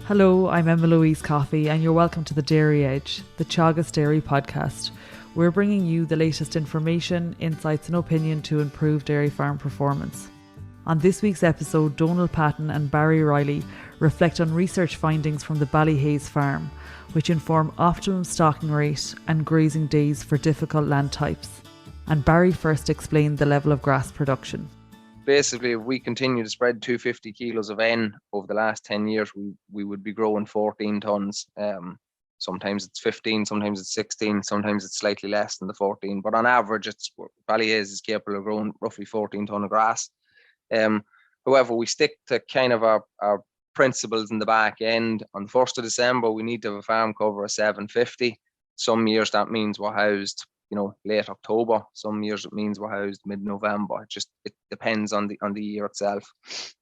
Hello, I'm Emma-Louise Coffey and you're welcome to the Dairy Edge, the Teagasc Dairy podcast. We're bringing you the latest information, insights and opinion to improve dairy farm performance. On this week's episode, Donal, Patton and Reilly reflect on research findings from the Ballyhaise farm, which inform optimum stocking rate and grazing days for difficult land types. And Barry first explained the level of grass production. Basically, if we continue to spread 250 kilos of N over the last 10 years, we would be growing 14 tonnes. Sometimes it's 15, sometimes it's 16, sometimes it's slightly less than the 14. But on average, Ballyhaise is capable of growing roughly 14 tonne of grass. However, we stick to kind of our principles in the back end. On the 1st of December, we need to have a farm cover of 750. Some years that means we're housed late October. Some years it means we're housed mid-November. It depends on the year itself.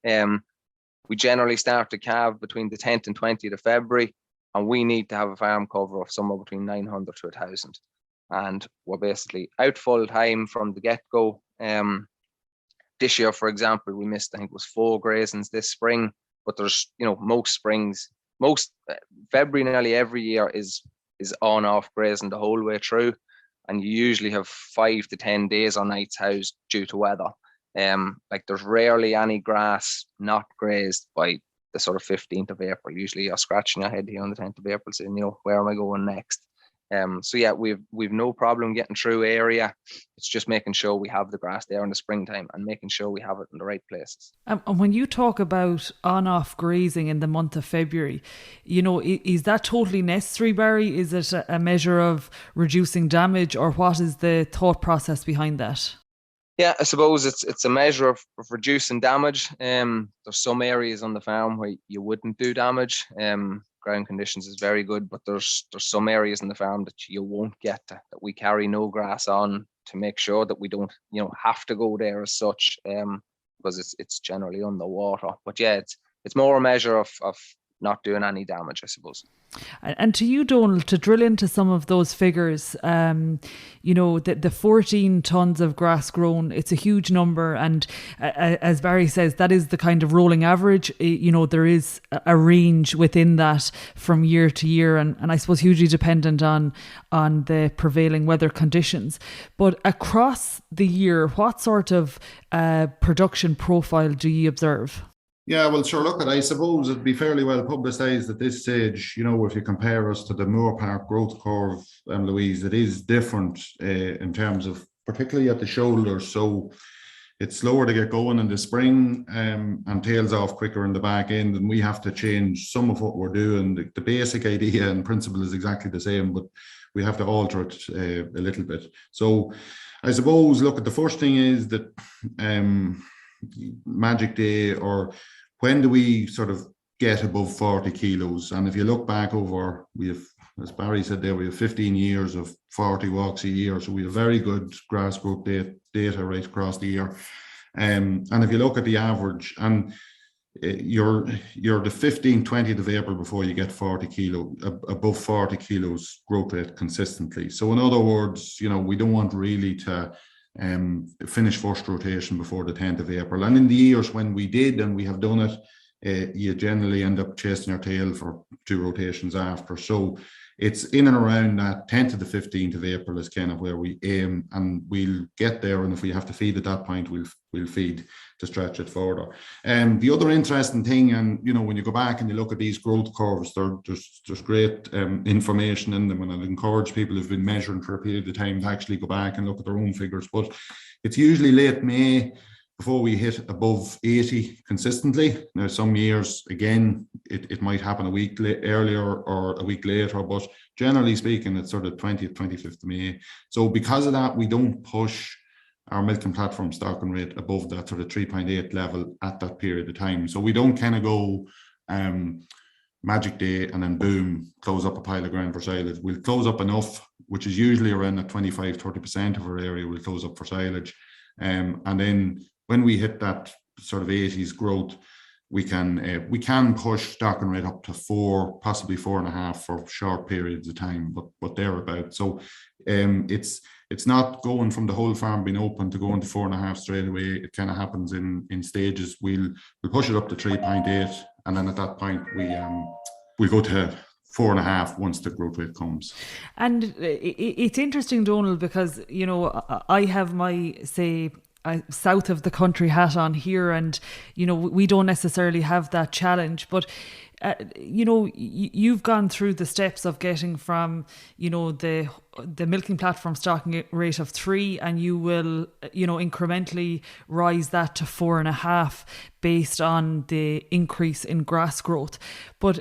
We generally start to calve between the 10th and 20th of February, and we need to have a farm cover of somewhere between 900 to 1,000. And we're basically out full time from the get-go. This year, for example, we missed, I think it was 4 grazings this spring, but there's, February nearly every year is on-off grazing the whole way through. And you usually have 5 to 10 days or nights housed due to weather. There's rarely any grass not grazed by the sort of 15th of April. Usually you're scratching your head here on the 10th of April saying, where am I going next? We've no problem getting through area. It's just making sure we have the grass there in the springtime and making sure we have it in the right places. And when you talk about on-off grazing in the month of February, is that totally necessary, Barry? Is it a measure of reducing damage, or what is the thought process behind that? Yeah, I suppose it's a measure of reducing damage. There's some areas on the farm where you wouldn't do damage. Ground conditions is very good, but there's some areas in the farm that you won't get to, that we carry no grass on to make sure that we don't have to go there as such, because it's generally underwater. But yeah, it's more a measure of not doing any damage, I suppose. And to you, Donal, to drill into some of those figures, the 14 tonnes of grass grown, it's a huge number. And as Barry says, that is the kind of rolling average. There is a range within that from year to year, and I suppose hugely dependent on the prevailing weather conditions. But across the year, what sort of production profile do you observe? Yeah, well, sure, look, I suppose it'd be fairly well publicised at this stage. If you compare us to the Moore Park growth curve, Louise, it is different in terms of, particularly at the shoulders. So it's slower to get going in the spring and tails off quicker in the back end. And we have to change some of what we're doing. The basic idea and principle is exactly the same, but we have to alter it a little bit. So I suppose, look, the first thing is that magic day, or when do we sort of get above 40 kilos? And if you look back over, we have, as Barry said there, we have 15 years of 40 walks a year, so we have very good grass growth data right across the year. And if you look at the average, and you're the 15th, 20th of April before you get 40 kilo, above 40 kilos growth rate consistently. So in other words, we don't want really to finish first rotation before the 10th of April. And in the years when we did, and we have done it, you generally end up chasing your tail for 2 rotations after. So it's in and around that 10th to the 15th of April is kind of where we aim, and we'll get there. And if we have to feed at that point, we'll feed to stretch it further. The other interesting thing, and when you go back and you look at these growth curves, there's great information in them, and I'd encourage people who've been measuring for a period of time to actually go back and look at their own figures. But it's usually late May before we hit above 80 consistently. Now, some years, again, it might happen a week earlier or a week later, but generally speaking, it's sort of 20th, 25th of May. So because of that, we don't push our milking platform stocking rate above that sort of 3.8 level at that period of time. So we don't kind of go magic day and then boom, close up a pile of ground for silage. We'll close up enough, which is usually around that 25-30% of our area, we'll close up for silage. And then when we hit that sort of 80s growth, we can push stocking rate up to 4, possibly 4.5 for short periods of time, but thereabout. So it's not going from the whole farm being open to going to 4.5 straight away. It kind of happens in stages. We'll push it up to 3.8, and then at that point we go to 4.5 once the growth rate comes. And it's interesting, Donal, because, you know, I have my, say, south of the country hat on here, and, you know, we don't necessarily have that challenge, but you know, you've gone through the steps of getting from, you know, the milking platform stocking rate of 3, and you will, you know, incrementally rise that to 4.5 based on the increase in grass growth. But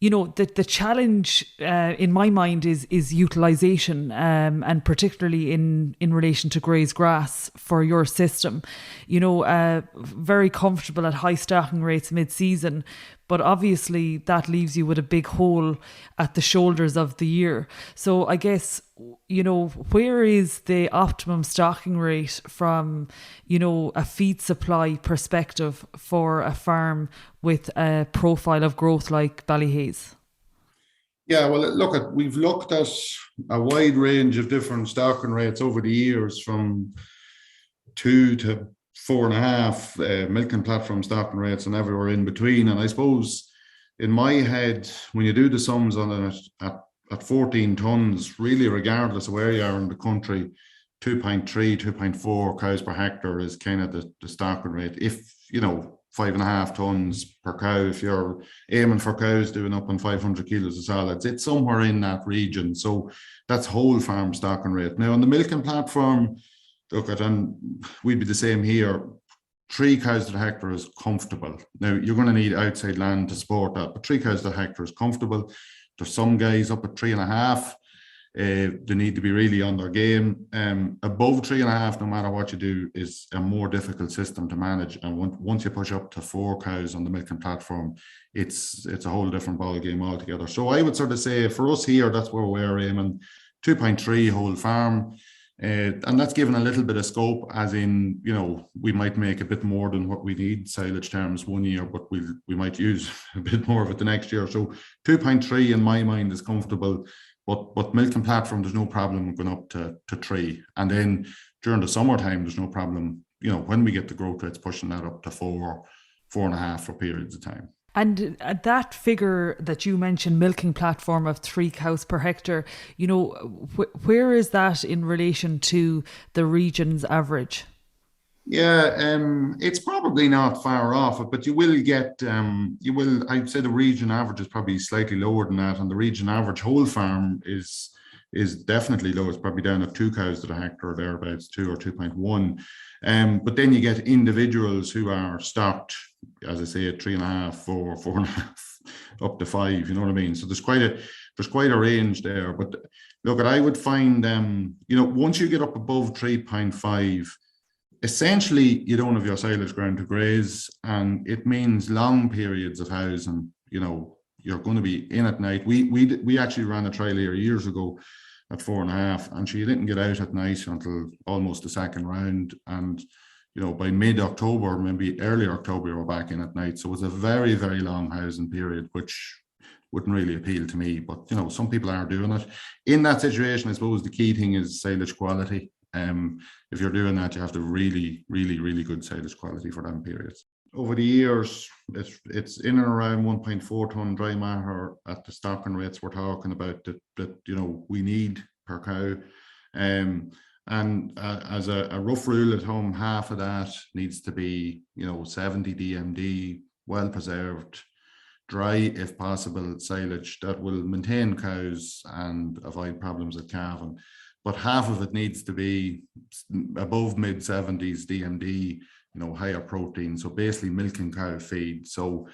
you know, the challenge in my mind is utilisation, and particularly in relation to grazed grass for your system. You know, very comfortable at high stocking rates mid-season, but obviously that leaves you with a big hole at the shoulders of the year. So I guess, you know, where is the optimum stocking rate from, you know, a feed supply perspective for a farm with a profile of growth like Ballyhaise? Yeah, well, we've looked at a wide range of different stocking rates over the years, from 2 to 4.5 milking platform stocking rates and everywhere in between. And I suppose in my head, when you do the sums on it at 14 tonnes, really regardless of where you are in the country, 2.3, 2.4 cows per hectare is kind of the stocking rate. If, you know, 5.5 tonnes per cow, if you're aiming for cows doing up on 500 kilos of solids, it's somewhere in that region. So that's whole farm stocking rate. Now on the milking platform, and we'd be the same here. 3 cows to the hectare is comfortable. Now you're going to need outside land to support that, but 3 cows to the hectare is comfortable. There's some guys up at 3.5. They need to be really on their game. Above 3.5, no matter what you do, is a more difficult system to manage. And once you push up to 4 cows on the milking platform, it's a whole different ball game altogether. So I would sort of say for us here, that's where we're aiming. 2.3 whole farm. And that's given a little bit of scope, as in, you know, we might make a bit more than what we need silage terms one year, but we might use a bit more of it the next year. So 2.3 in my mind is comfortable, but milking platform, there's no problem going up to 3. And then during the summertime, there's no problem, you know, when we get the growth rates, pushing that up to 4, 4.5 for periods of time. And that figure that you mentioned, milking platform of 3 cows per hectare, you know, where is that in relation to the region's average? Yeah, it's probably not far off it, but you will get, I'd say the region average is probably slightly lower than that, and the region average whole farm is definitely low. It's probably down at 2 cows to the hectare, thereabouts 2 or 2.1. But then you get individuals who are stocked, as I say, at 3.5, 4, 4.5, up to 5. You know what I mean? So there's quite a range there. But look, I would find, you know, once you get up above 3.5, essentially you don't have your silage ground to graze, and it means long periods of housing. You know, you're going to be in at night. We actually ran a trial here years ago at 4.5, and she didn't get out at night until almost the second round. And, you know, by mid-October, maybe early October, we were back in at night. So it was a very, very long housing period, which wouldn't really appeal to me. But, you know, some people are doing it. In that situation, I suppose the key thing is silage quality. If you're doing that, you have to really, really, really good silage quality for them periods. Over the years, it's in and around 1.4 tonne dry matter at the stocking rates we're talking about that you know, we need per cow. And as a rough rule at home, half of that needs to be, you know, 70 DMD, well preserved, dry if possible silage that will maintain cows and avoid problems with calving. But half of it needs to be above mid-70s DMD, you know, higher protein. So basically milking cow feed. So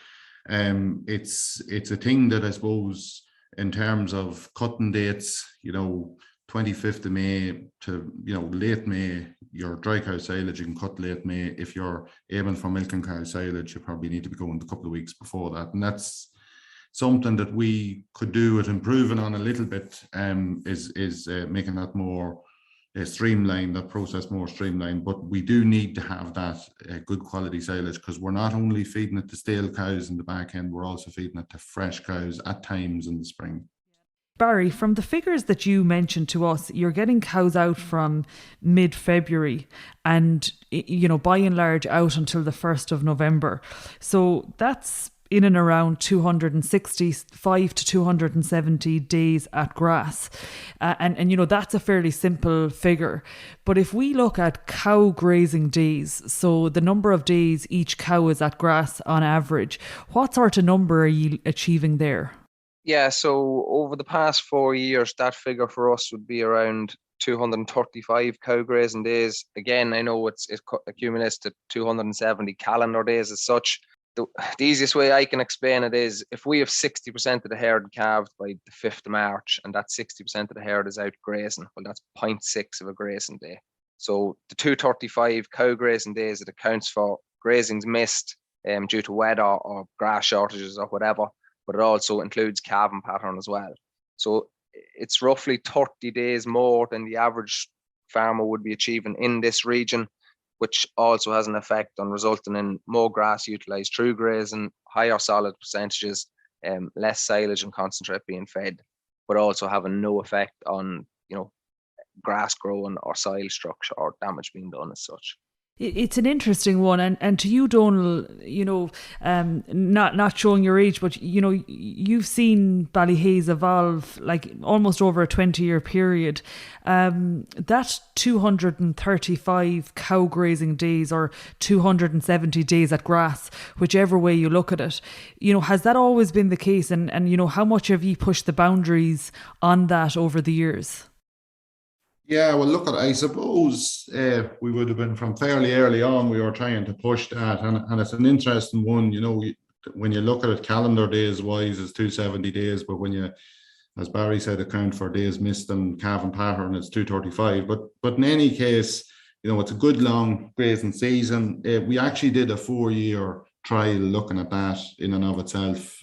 it's a thing that I suppose in terms of cutting dates, you know, 25th of May to, you know, late May, your dry cow silage you can cut late May. If you're aiming for milking cow silage, you probably need to be going a couple of weeks before that. And that's something that we could do with improving on a little bit, is making that more streamlined, that process more streamlined. But we do need to have that good quality silage, because we're not only feeding it to stale cows in the back end, we're also feeding it to fresh cows at times in the spring. Barry, from the figures that you mentioned to us, you're getting cows out from mid-February and, you know, by and large out until the 1st of November. So that's in and around 265 to 270 days at grass. And that's a fairly simple figure. But if we look at cow grazing days, so the number of days each cow is at grass on average, what sort of number are you achieving there? Yeah, so over the past 4 years, that figure for us would be around 235 cow grazing days. Again, I know it accumulates to 270 calendar days as such. The easiest way I can explain it is if we have 60% of the herd calved by the 5th of March and that 60% of the herd is out grazing, well, that's 0.6 of a grazing day. So the 235 cow grazing days, it accounts for grazings missed due to weather or grass shortages or whatever, but it also includes calving pattern as well. So it's roughly 30 days more than the average farmer would be achieving in this region, which also has an effect on resulting in more grass utilised through grazing, higher solid percentages, less silage and concentrate being fed, but also having no effect on, grass growing or soil structure or damage being done as such. It's an interesting one, and to you, Donal, not showing your age, but you've seen Ballyhaise evolve like almost over a 20-year period. That 235 cow grazing days or 270 days at grass, whichever way you look at it, has that always been the case? And how much have you pushed the boundaries on that over the years? Yeah, well, look, I suppose we would have been from fairly early on, we were trying to push that. And it's an interesting one, when you look at it calendar days wise, it's 270 days. But when you, as Barry said, account for days missed and calving pattern, it's 235. But in any case, it's a good long grazing season. We actually did a 4-year trial looking at that in and of itself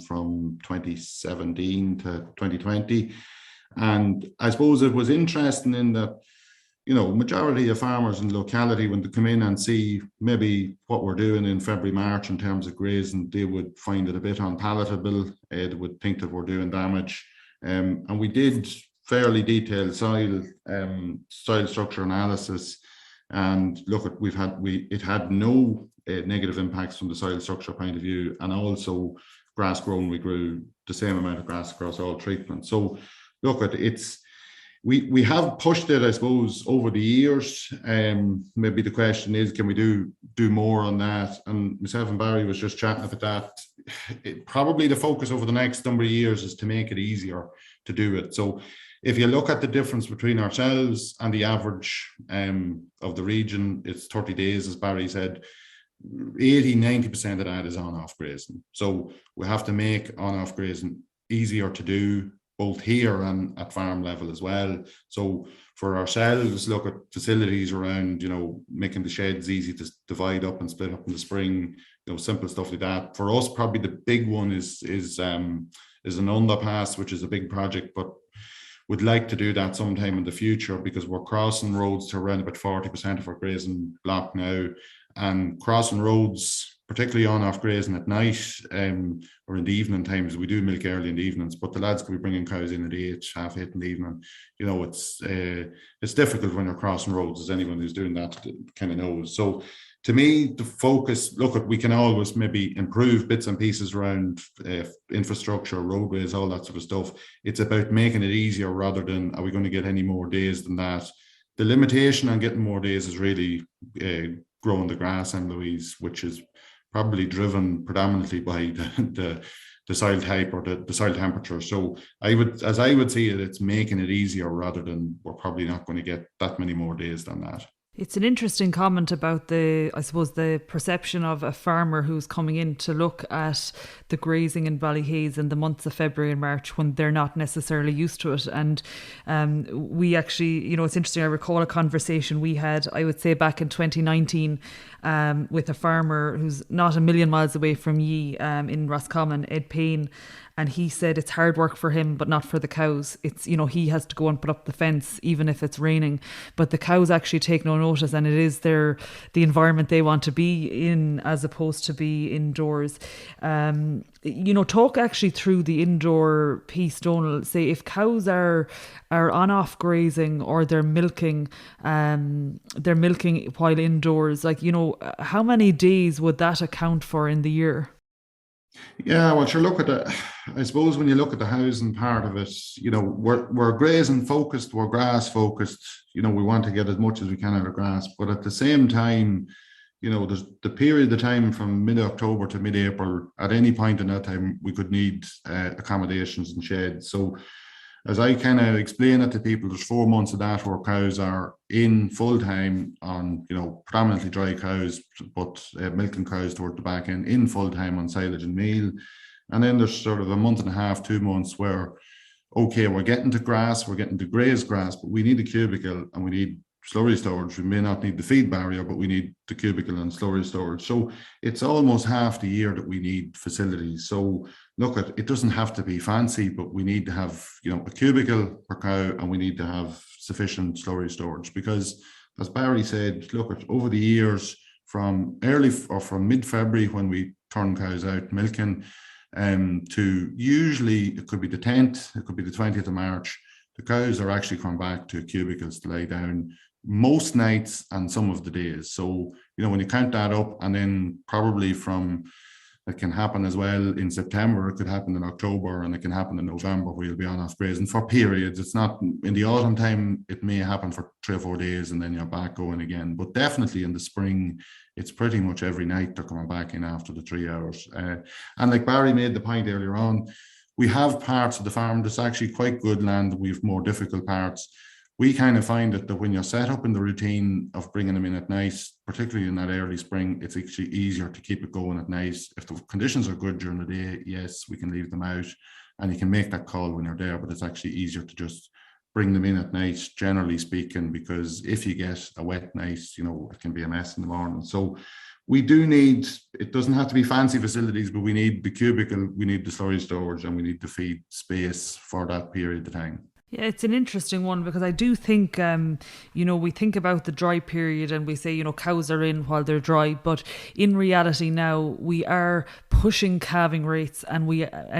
from 2017 to 2020. And I suppose it was interesting in that, majority of farmers in the locality, when they come in and see maybe what we're doing in February, March in terms of grazing, they would find it a bit unpalatable. They would think that we're doing damage. And we did fairly detailed soil structure analysis. And look, it had no negative impacts from the soil structure point of view. And also grass grown, we grew the same amount of grass across all treatments. So look, we have pushed it, I suppose, over the years. Maybe the question is, can we do more on that? And myself and Barry was just chatting about that. Probably the focus over the next number of years is to make it easier to do it. So if you look at the difference between ourselves and the average of the region, it's 30 days, as Barry said. 80-90% of that is on-off grazing. So we have to make on-off grazing easier to do, both here and at farm level as well. So for ourselves, look at facilities around, making the sheds easy to divide up and split up in the spring, simple stuff like that. For us, probably the big one is an underpass, which is a big project, but would like to do that sometime in the future because we're crossing roads to around about 40% of our grazing block now. And crossing roads, particularly on-off grazing at night or in the evening times, we do milk early in the evenings, but the lads could be bringing cows in at 8, 8:30 in the evening. It's difficult when you're crossing roads, as anyone who's doing that kind of knows. So to me, the focus, we can always maybe improve bits and pieces around infrastructure, roadways, all that sort of stuff. It's about making it easier rather than, are we going to get any more days than that? The limitation on getting more days is really growing the grass, Emma-Louise, which is probably driven predominantly by the soil type or the soil temperature. So I would see it, it's making it easier rather than we're probably not going to get that many more days than that. It's an interesting comment about the perception of a farmer who's coming in to look at the grazing in Ballyhaise in the months of February and March when they're not necessarily used to it. And we actually, it's interesting, I recall a conversation we had, I would say back in 2019, with a farmer who's not a million miles away from ye in Roscommon, Ed Payne. And he said it's hard work for him, but not for the cows. It's, he has to go and put up the fence, even if it's raining. But the cows actually take no notice, and it is the environment they want to be in as opposed to be indoors. Talk actually through the indoor piece, Donal. Say if cows are on-off grazing or they're milking while indoors, how many days would that account for in the year? Yeah, well, sure. Look at the. I suppose when you look at the housing part of it, we're grazing focused, we're grass focused. We want to get as much as we can out of grass, but at the same time, there's the period of time from mid-October to mid-April. At any point in that time, we could need accommodations and sheds. So, as I kind of explain it to people, there's 4 months of that where cows are in full time on, predominantly dry cows, but milking cows toward the back end in full time on silage and meal. And then there's sort of a month and a half, 2 months where, okay, we're getting to grass, we're getting to grazed grass, but we need a cubicle and we need slurry storage. We may not need the feed barrier, but we need the cubicle and slurry storage. So it's almost half the year that we need facilities. So look, it doesn't have to be fancy, but we need to have, a cubicle per cow, and we need to have sufficient slurry storage, because as Barry said, look, over the years from mid-February when we turn cows out milking, to usually it could be the 10th, it could be the 20th of March, the cows are actually come back to cubicles to lie down most nights and some of the days. So, when you count that up, and then probably it can happen as well in September, it could happen in October, and it can happen in November where you'll be on off grazing for periods. It's not in the autumn time, it may happen for 3 or 4 days and then you're back going again. But definitely in the spring, it's pretty much every night they're coming back in after the 3 hours. And like Barry made the point earlier on, we have parts of the farm that's actually quite good land. We have more difficult parts. We kind of find that when you're set up in the routine of bringing them in at night, particularly in that early spring, it's actually easier to keep it going at night. If the conditions are good during the day, yes, we can leave them out and you can make that call when you're there, but it's actually easier to just bring them in at night, generally speaking, because if you get a wet night, it can be a mess in the morning. So we do need, it doesn't have to be fancy facilities, but we need the cubicle, we need the slurry storage, and we need the feed space for that period of time. Yeah, it's an interesting one, because I do think, we think about the dry period and we say, cows are in while they're dry. But in reality now, we are pushing calving rates and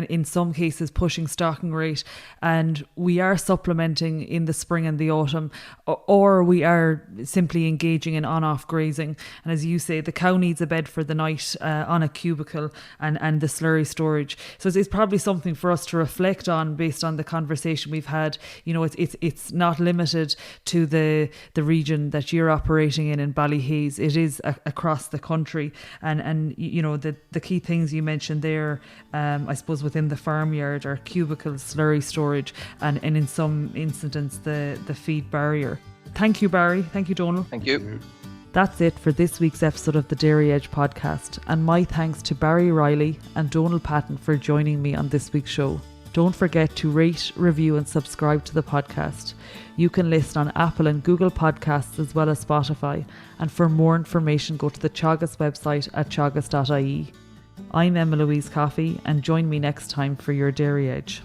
in some cases pushing stocking rate, and we are supplementing in the spring and the autumn, or we are simply engaging in on-off grazing. And as you say, the cow needs a bed for the night on a cubicle and the slurry storage. So it's probably something for us to reflect on based on the conversation we've had. It's not limited to the region that you're operating in Ballyhaise. It is across the country, and the key things you mentioned there, I suppose within the farmyard, are cubicles, slurry storage, and in some incidents the feed barrier. Thank you, Barry. Thank you, Donal. Thank you. That's it for this week's episode of the Dairy Edge podcast, and my thanks to Barry Reilly and Donal Patton for joining me on this week's show. Don't forget to rate, review and subscribe to the podcast. You can listen on Apple and Google Podcasts as well as Spotify. And for more information, go to the Teagasc website at teagasc.ie. I'm Emma-Louise Coffey, and join me next time for your Dairy Edge.